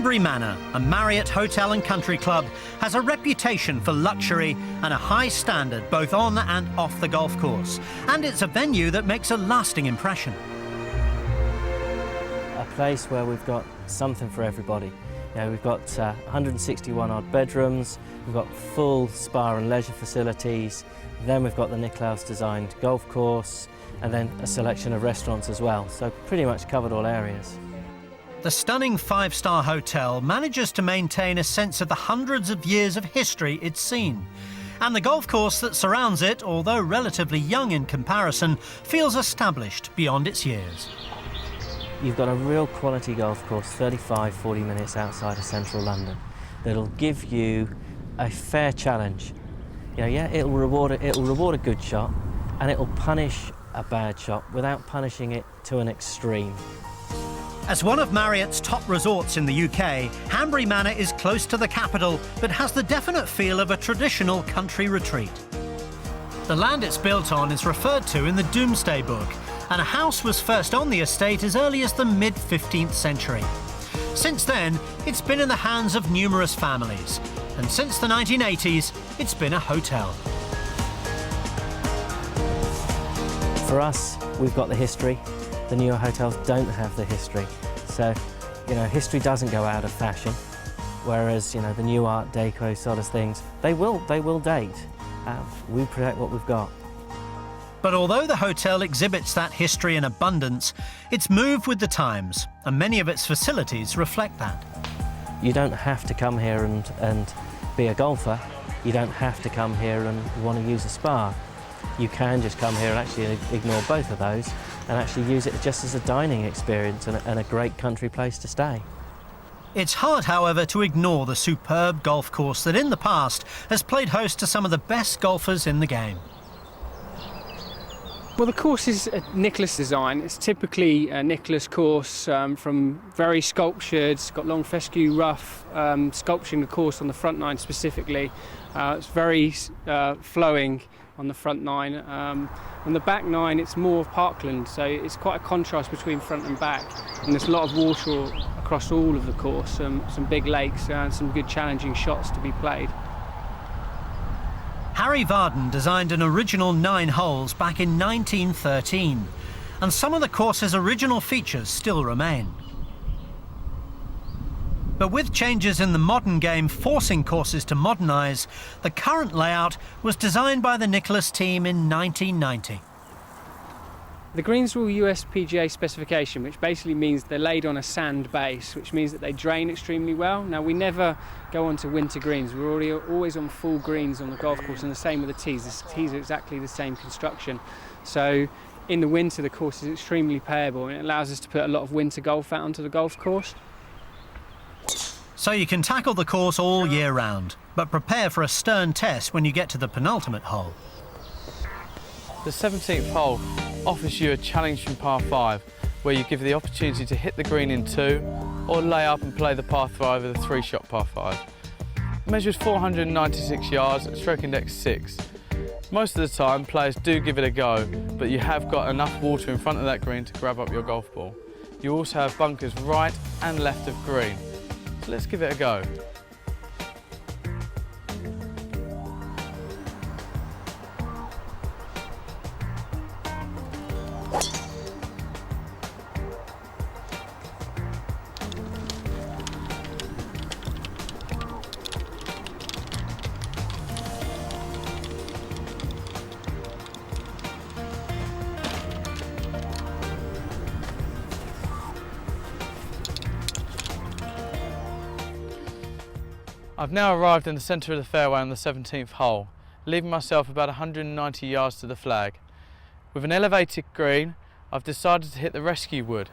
Hanbury Manor, a Marriott hotel and country club, has a reputation for luxury and a high standard both on and off the golf course. And it's a venue that makes a lasting impression. A place where we've got something for everybody. You know, we've got 161 odd bedrooms, we've got full spa and leisure facilities, then we've got the Nicklaus designed golf course, and then a selection of restaurants as well, so pretty much covered all areas. The stunning five-star hotel manages to maintain a sense of the hundreds of years of history it's seen. And the golf course that surrounds it, although relatively young in comparison, feels established beyond its years. You've got a real quality golf course 35-40 minutes outside of central London that'll give you a fair challenge. You know, yeah, it'll reward a good shot, and it'll punish a bad shot without punishing it to an extreme. As one of Marriott's top resorts in the UK, Hanbury Manor is close to the capital, but has the definite feel of a traditional country retreat. The land it's built on is referred to in the Domesday Book, and a house was first on the estate as early as the mid-15th century. Since then, it's been in the hands of numerous families, and since the 1980s, it's been a hotel. For us, we've got the history. The newer hotels don't have the history. So, you know, history doesn't go out of fashion, whereas, you know, the new Art Deco sort of things, they will date. We protect what we've got. But although the hotel exhibits that history in abundance, it's moved with the times, and many of its facilities reflect that. You don't have to come here and be a golfer. You don't have to come here and want to use a spa. You can just come here and actually ignore both of those and actually use it just as a dining experience and a great country place to stay. It's hard, however, to ignore the superb golf course that in the past has played host to some of the best golfers in the game. Well, the course is a Nicklaus design. It's typically a Nicklaus course from very sculptured. It's got long fescue rough, sculpturing the course on the front nine specifically. It's very flowing on the front nine. On the back nine, it's more of parkland, so it's quite a contrast between front and back. And there's a lot of water across all of the course, some big lakes and some good challenging shots to be played. Harry Varden designed an original 9 holes back in 1913, and some of the course's original features still remain. But with changes in the modern game forcing courses to modernise, the current layout was designed by the Nicklaus team in 1990. The greens are all USPGA specification, which basically means they're laid on a sand base, which means that they drain extremely well. Now, we never go on to winter greens. We're always on full greens on the golf course, and the same with the tees. The tees are exactly the same construction. So in the winter, the course is extremely payable, and it allows us to put a lot of winter golf out onto the golf course. So you can tackle the course all year round, but prepare for a stern test when you get to the penultimate hole. The 17th hole offers you a challenging par 5, where you give the opportunity to hit the green in 2 or lay up and play the par 5 with a 3-shot par 5. It measures 496 yards at stroke index 6. Most of the time players do give it a go, but you have got enough water in front of that green to grab up your golf ball. You also have bunkers right and left of green. So let's give it a go. I've now arrived in the centre of the fairway on the 17th hole, leaving myself about 190 yards to the flag. With an elevated green, I've decided to hit the rescue wood,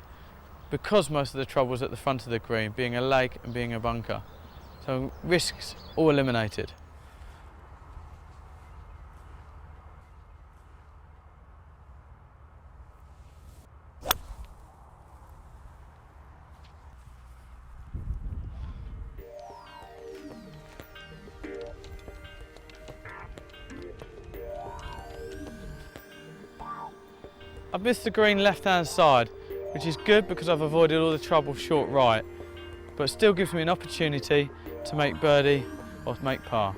because most of the trouble is at the front of the green, being a lake and being a bunker. So risks all eliminated. I've missed the green left-hand side, which is good because I've avoided all the trouble short right. but still gives me an opportunity to make birdie or to make par.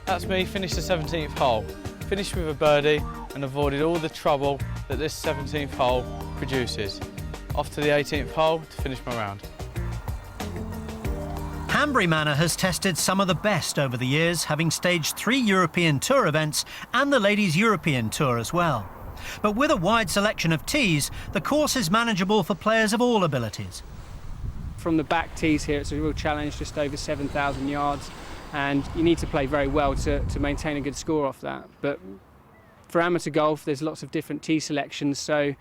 That's me finished the 17th hole. Finished with a birdie and avoided all the trouble that this 17th hole produces. Off to the 18th hole to finish my round. Hanbury Manor has tested some of the best over the years, having staged 3 European Tour events and the Ladies European Tour as well. But with a wide selection of tees, the course is manageable for players of all abilities. From the back tees here, it's a real challenge, just over 7,000 yards. And you need to play very well to maintain a good score off that. But for amateur golf, there's lots of different tee selections, so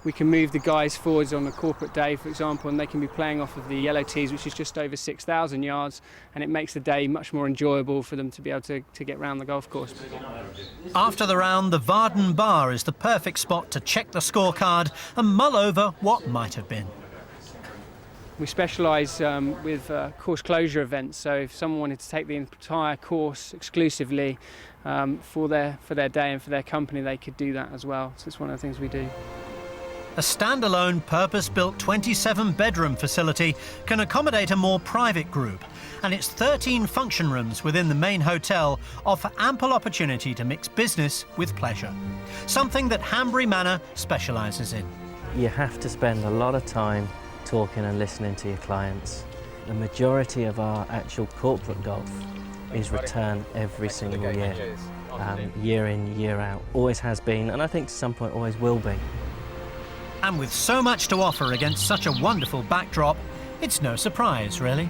we can move the guys forwards on a corporate day, for example, and they can be playing off of the yellow tees, which is just over 6,000 yards, and it makes the day much more enjoyable for them to be able to get around the golf course. After the round, the Varden Bar is the perfect spot to check the scorecard and mull over what might have been. We specialise with course closure events, so if someone wanted to take the entire course exclusively for their day and for their company, they could do that as well. So it's one of the things we do. A standalone, purpose-built 27-bedroom facility can accommodate a more private group, and its 13 function rooms within the main hotel offer ample opportunity to mix business with pleasure, something that Hanbury Manor specialises in. You have to spend a lot of time talking and listening to your clients. The majority of our actual corporate golf is return every single year, year in, year out. Always has been, and I think to some point always will be. And with so much to offer against such a wonderful backdrop, it's no surprise, really.